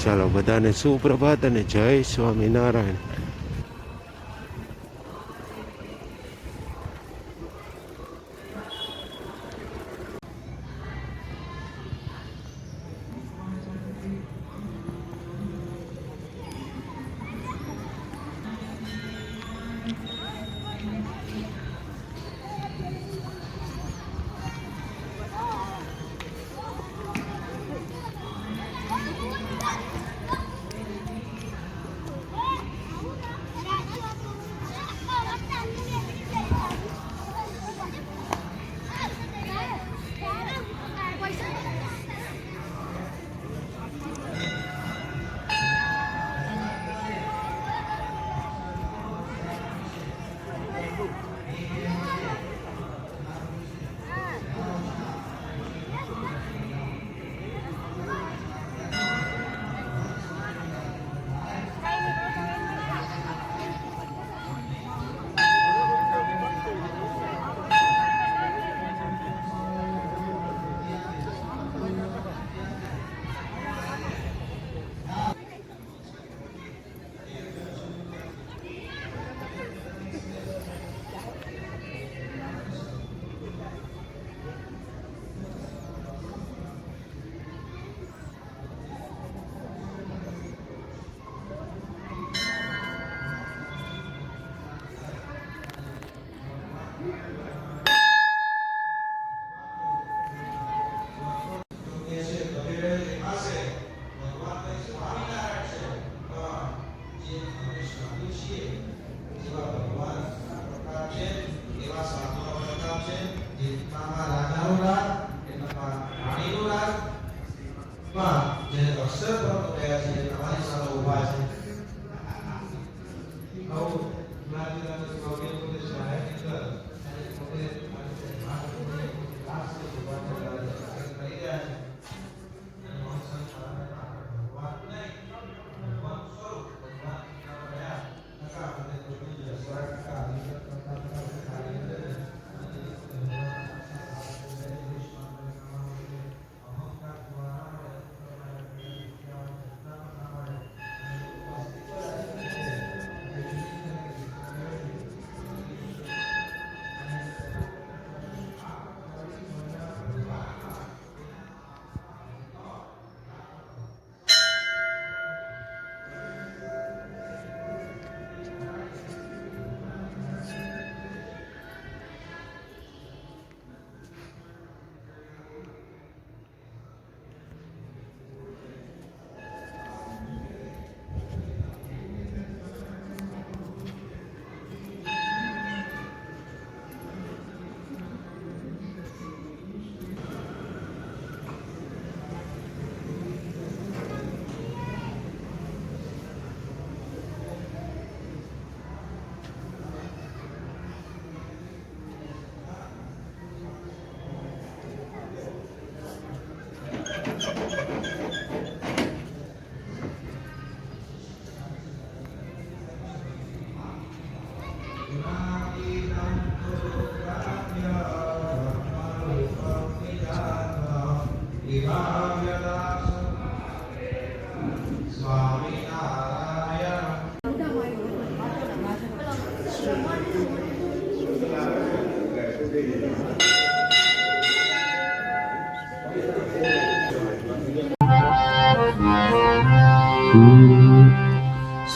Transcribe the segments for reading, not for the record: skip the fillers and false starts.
ચાલો બધાને સુપ્રભાત અને જય સ્વામિનારાયણ.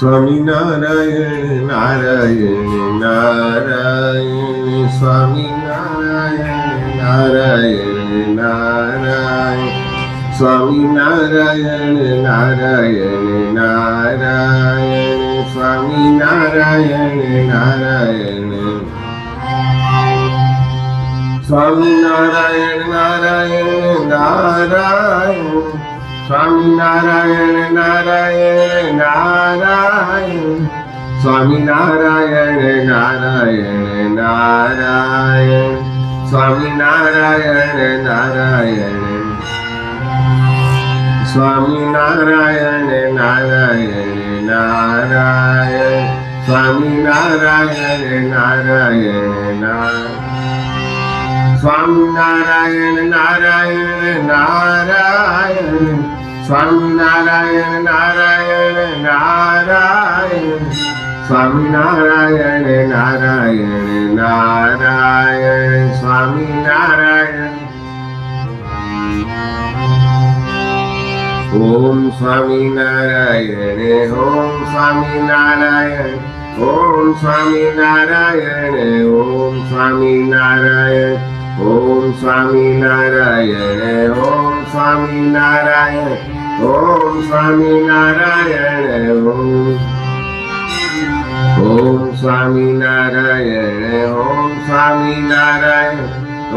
સ્વામિનારાયણ નારાયણ નારાયણ સ્વામિનારાયણ નારાયણ નારાયણ સ્વામિનારાયણ નારાયણ નારાયણ સ્વામિનારાયણ નારાયણ સ્વામિનારાયણ નારાયણ નારાયણ સ્વામિનારાયણ નારાયણ નારાયણ સ્વામિનારાયણ નારાયણ નારાયણ સ્વામિનારાયણ નારાયણ સ્વામિનારાયણ નારાયણ નારાયણ સ્વામિનારાયણ નારાયણ સ્વામિનારાયણ નારાયણ નારાયણ સ્વામિનારાયણ નારાયણ નારાયણ સ્વામિનારાયણ નારાયણ નારાયણ સ્વામિનારાયણ ઓમ સ્વામિનારાયણ ઓમ સ્વામિનારાયણ ઓમ સ્વામિનારાયણ ઓમ સ્વામિનારાયણ ઓમ સ્વામિનારાયણ ઓમ સ્વામિનારાયણ ઓમ સ્વામિનારાયણ ઓમ સ્વામિનારાયણ ઓમ સ્વામિનારાયણ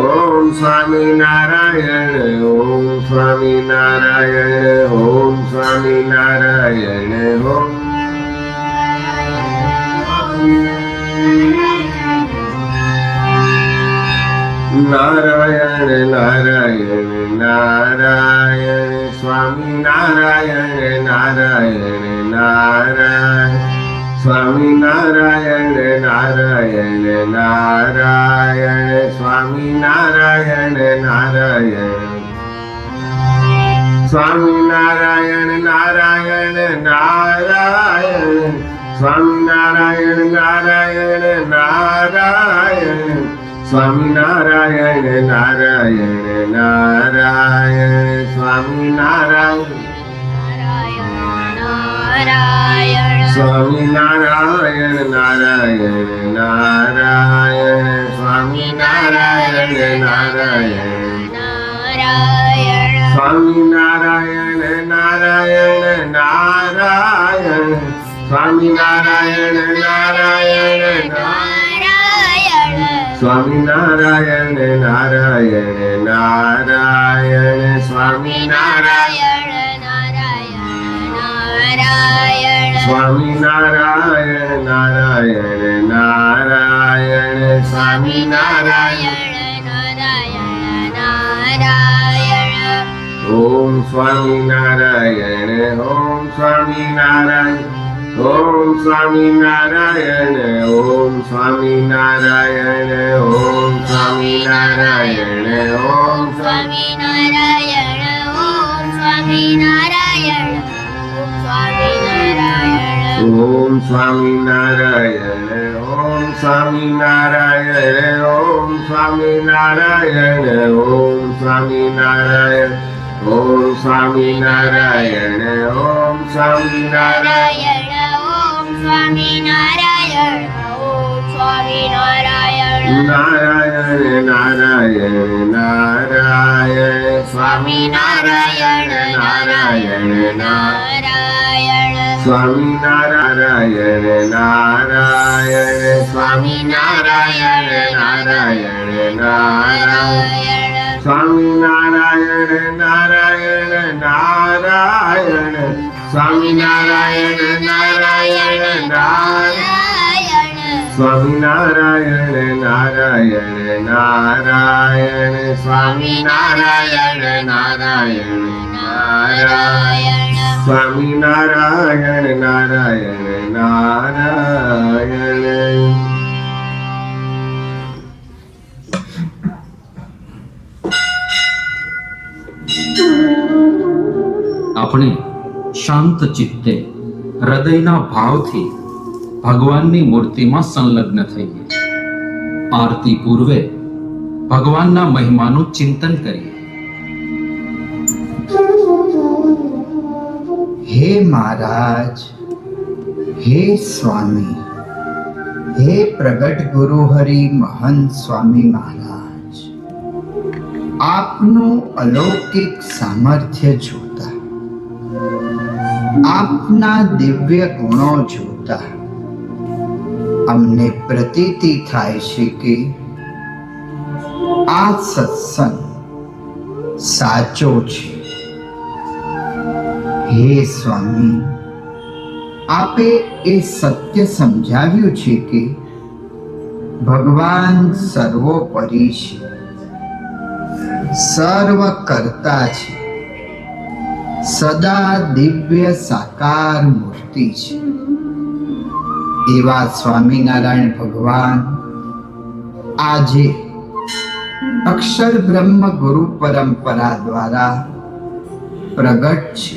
ઓમ સ્વામિનારાયણ ઓમ સ્વામિનારાયણ ઓમ સ્વામિનારાયણ ઓમ નારાયણ નારાયણ નારાયણ સ્વામિનારાયણ નારાયણ નારાયણ સ્વામિનારાયણ નારાયણ નારાયણ સ્વામિનારાયણ નારાયણ સ્વામિનારાયણ નારાયણ નારાયણ સ્વામિનારાયણ નારાયણ નારાયણ સ્વામિનારાયણ નારાયણ નારાયણ સ્વામિનારાયણ સ્વામિનારાયણ નારાયણ નારાયણ સ્વામિનારાયણ નારાયણ સ્વામિનારાયણ નારાયણ નારાયણ સ્વામિનારાયણ નારાયણ સ્વામિનારાયણ નારાયણ નારાયણ સ્વામિનારાયણ સ્વામિનારાયણ નારાયણ નારાયણ સ્વામિનારાયણ ઓમ સ્વામિનારાયણ ઓમ સ્વામિનારાયણ ઓમ સ્વામિનારાયણ ઓમ સ્વામિનારાયણ ઓમ સ્વામિનારાયણ ઓમ સ્વામિનારાયણ ઓમ સ્વામિનારાયણ ઓમ સ્વામિનારાયણ ઓમ સ્વામિનારાયણ ઓમ સ્વામિનારાયણ ઓમ સ્વામિનારાયણ ઓમ સ્વામિનારાયણ ઓમ સ્વામિનારાયણ સ્વામિનારાયણ ઓમ સ્વામિનારાયણ નારાયણ નારાયણ નારાયણ સ્વામિનારાયણ નારાયણ નારાયણ સ્વામિનારાયણ નારાયણ સ્વામિનારાયણ નારાયણ નારાયણ સ્વામિનારાયણ નારાયણ નારાયણ સ્વામિનારાયણ નારાયણ નારાયણ સ્વામિનારાયણ નારાયણ નારાયણ સ્વામિનારાયણ નારાયણ નારાયણ સ્વામિનારાયણ નારાયણ નારાયણ આપણે શાંત ચિત્તે હૃદયના ભાવથી ભગવાનની મૂર્તિમાં સંલગ્ન થઈએ. આરતી પૂર્વે ભગવાનના મહિમાનું ચિંતન કરીએ. હે મહારાજ, હે સ્વામી, હે પ્રગટ ગુરુ હરિ મહંત સ્વામી મહારાજ, આપનું અલૌકિક સામર્થ્ય જોતા, આપના દિવ્ય ગુણો જોતા અમને પ્રતીતિ થાય છે કે આ સત્સંગ સાચો છે. હે સ્વામી, આપે એ સત્ય સમજાવ્યું છે કે ભગવાન સર્વોપરી છે, સર્વ કરતા છે, સદા દિવ્ય સાકાર મૂર્તિ છે. એવા સ્વામિનારાયણ ભગવાન આજે અક્ષર બ્રહ્મ ગુરુ પરંપરા દ્વારા પ્રગટ છે.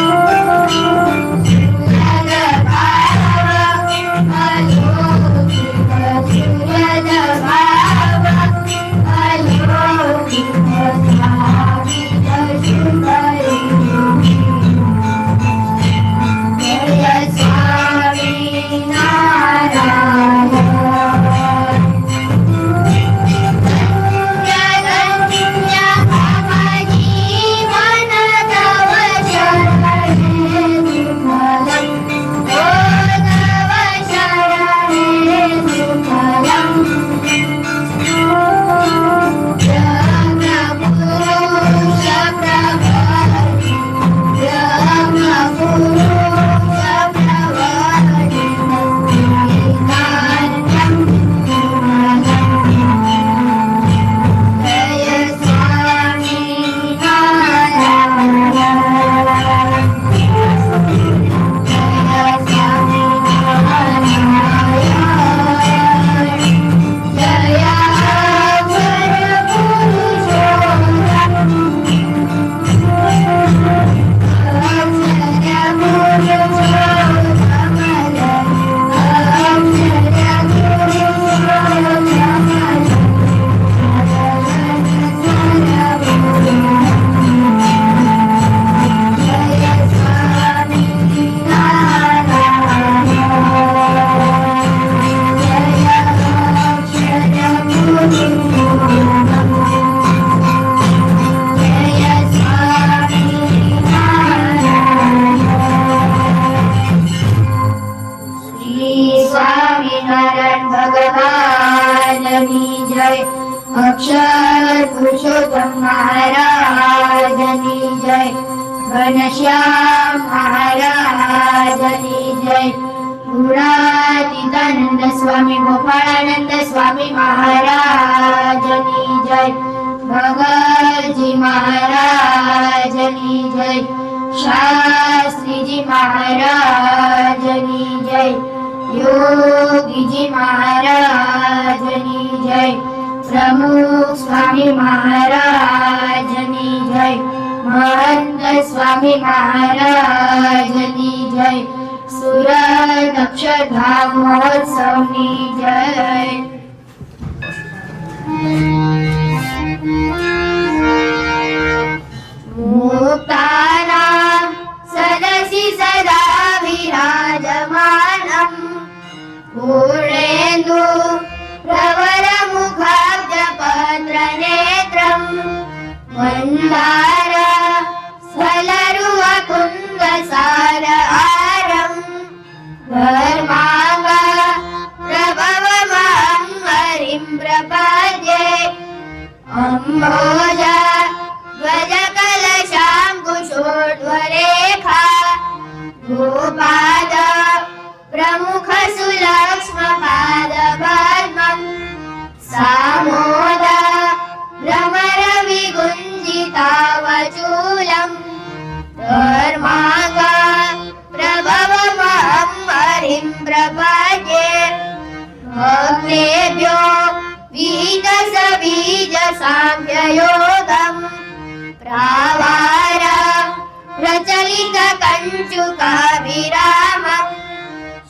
जय अक्षर पुरुषोत्तम महाराजनी जय घनश्याम महाराजनी जय गुणातीतानंद स्वामी गोपाळानंद स्वामी महाराजनी जय भगतजी महाराजनी जय शास्त्रीजी महाराजनी जय योगीजी महाराजनी जय प्रमुख स्वामी महाराजनी जय महंत स्वामी महाराजनी जय सुरत अक्षरधाम महोत्सवनी जय मुक्तानां सदसि सदा विराजमानम् पूर्णेन्दु प्रवरमुखाब्जपत्रनेत्रम् मन्दार स्थलरुवकुन्दसारहारम् धर्माङ्ग प्रभवमहं हरिं प्रपद्ये अम्भोज ध्वजकलशाङ्कुशोर्ध्वरेखा गोपाद प्रमुख सुलक्ष्मपादपद्मम् सामोद भ्रमरविगुञ्जितावचूलम् धर्माङ्ग प्रभवमहं हरिं प्रपद्ये भक्तेभ्यो विहितसबीजसाम्ययोगम् प्रावार प्रचलितकञ्चुकाभिरामम्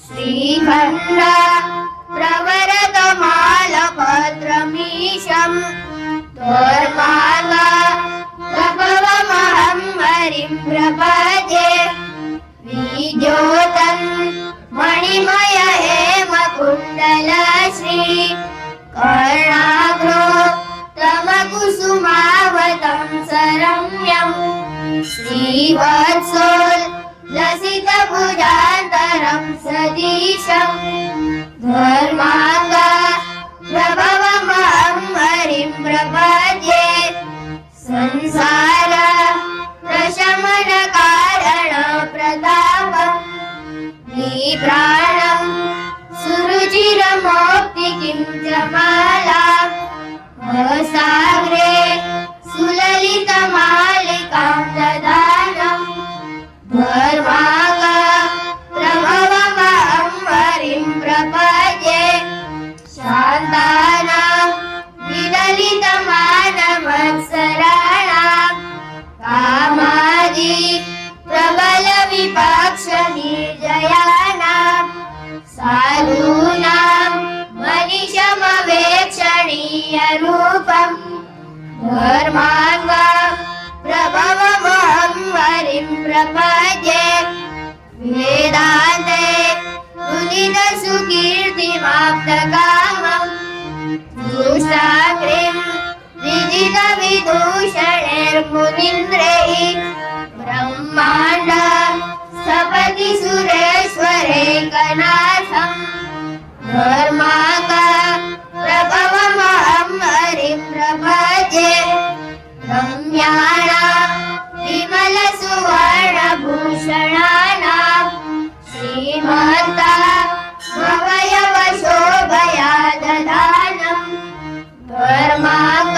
श्रीखण्ड प्रवरतमालपत्रमीशम् धर्माङ्ग प्रभवमहं हरिं प्रपद्ये विद्योतन् मणिमय हेमकुण्डलश्री कर्णाग्रो तमकुसुमावतं सरम्यम् श्रीवत्सोल्लसितभुजान्तरं सदीशम् धर्माङ्ग प्रभवमहं हरिं प्रपद्ये संसार प्रशमनकारणप्रतापम् निप्राणं सुरुचिरमोक्तिकिं च मालाम् सागरे सुललितमालिकां ददानम् धर्माङ्ग प्रभवमहं हरिं प्रपद्ये शान्तानां विललितमानवत्सराणां कामादि प्रबलविपक्षनिर्जयानां साधूनां मनिषमवेक्षणीयरूपम् धर्माङ्ग प्रभवमहं हरिं प्रपद्ये वेदान्ते उदितसुकीर्तिमाप्तकामम् दुष्टाग्रिं विदितविदूषणैर्मुनीन्द्रैः ब्रह्माण्ड सपति सुरेश्वरेकनाथम् धर्माङ्ग प्रभवमहं हरिं प्रपद्ये रम्याणां विमलसुवर्णभूषणानां श्रीमन्ता भवयवशोभया ददानम् धर्माङ्ग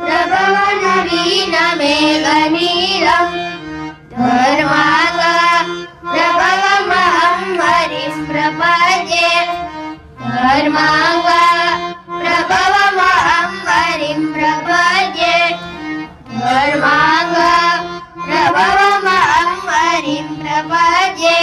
प्रभवनवीनमेघनीलम् धर्माङ्ग प्रभवमहं हरिं प्रपद्ये धर्माङ्ग प्रभवमहं हरिं प्रपद्ये धर्माङ्ग प्रभवमहं हरिं प्रपद्ये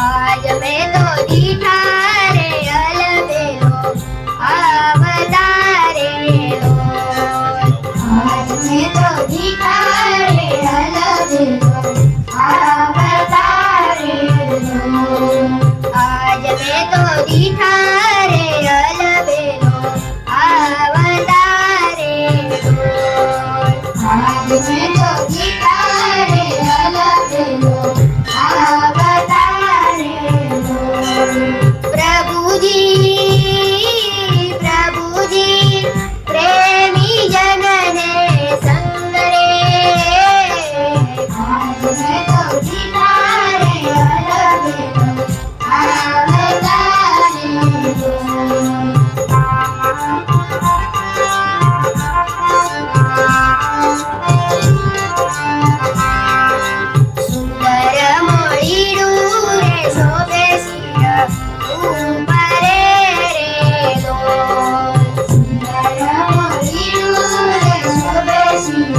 आज मैं तो दीठा रे अलबेलो अवतारे लो आज मैं तो दीठा रे अलबेलो अवतारे लो આજ મેં તો ગીતારે અલબેલો અવતારેલો. પ્રભુજી પ્રભુજી પ્રેમી જનને સંગરે આજ મેં તો ગીતારે અલબેલો અવતારેલો. સુંદર મોળીડું રે શોભે શિર ઉપરે રેલો. સુંદર મોળીડું રે શોભે શિર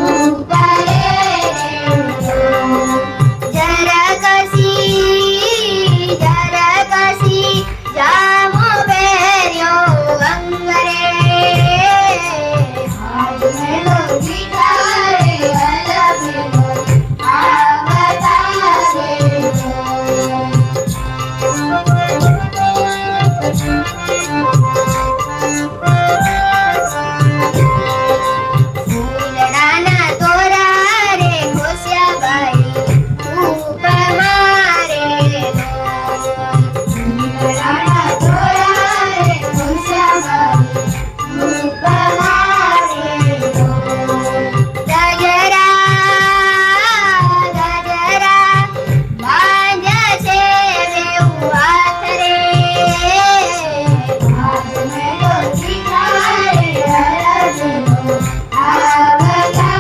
ઉપરે રેલો. જરકસી જામો પહેર્યો અંગરે આજ મેં તો ગીતારે અલબેલો ફૂલડાના તોરા રે ઘોસ્યાબાઈ ઉપમારેલો. ફૂલડાના તોરા રે ઘોસ્યાબાઈ ઉપમારેલો. ગજરા બાંધ્યા છે બેઉ હાથ રે આજ મેં તો ગીતારે અલબેલો અવતારેલો.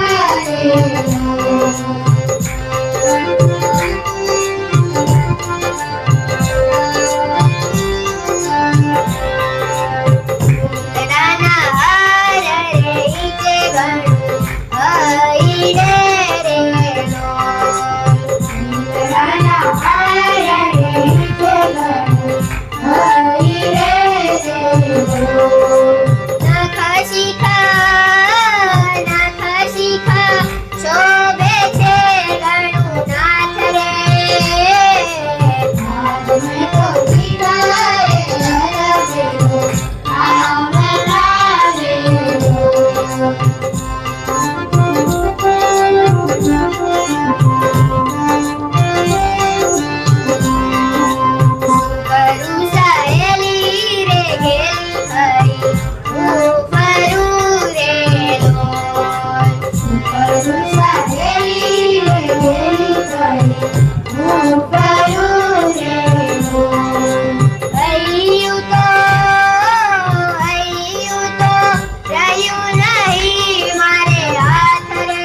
ફૂલડાના હાર રે ઈચે ઘણું હઈને રેલો. ફૂલડાના હાર રે ઈચે ઘણું હઈને રેલો. નખ શિખા શોભે છે ઘણું નાથ રે આજ મેં તો ગીતારે અલબેલો અવતારેલો. કરું સહેલી રે ગેલી ખરી ઉપરું રેલો. કરું સહેલી રે ગેલી ખરી ઉપરું રેલો. હૈયું તો રહ્યું નહીં મારે હાથ રે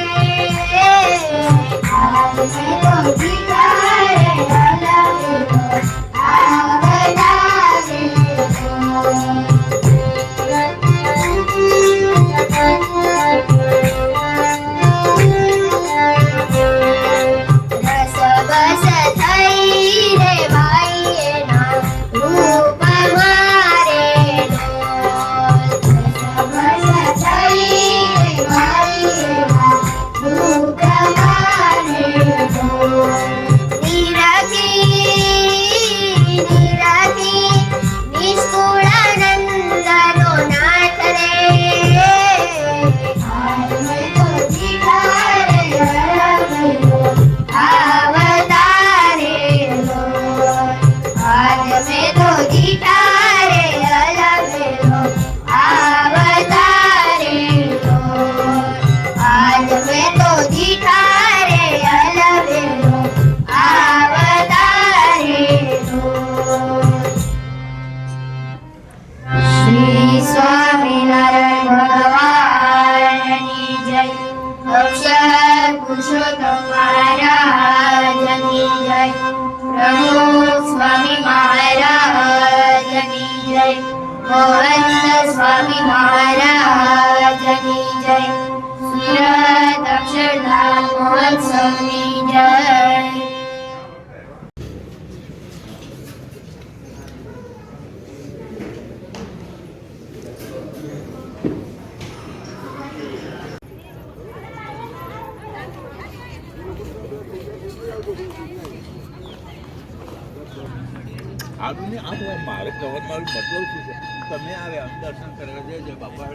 આજ મેં તો ગીતારે અલબેલો રસ બસ થઈ રે ભાઈ એના રૂપ મારેલો. રસ બસ થઈ રે ભાઈ એના રૂપ મારેલો. નિષ્કુળાનંદનો નાથ રે આજ મેં તો ગીતારે અલબેલો અવતારેલો. આજ મેં તો ગીતારે અલબેલો અવતારેલો. આજ મેં તો ગીતારે અલબેલો અવતારેલો. શ્રી સ્વામિનારાયણ ભગવાનની જય. અક્ષર પુરુષોત્તમ મહારાજની જય. પ્રમુખ સ્વામી મહારાજની જય. મોહન સ્વામી મહારાજની જય. સુરત અક્ષરધામ મહોત્સવની જય. આદુને આ તો મારે કવરમાં મતલબ શું છે તમે આવે દર્શન કરવા જજો બાપા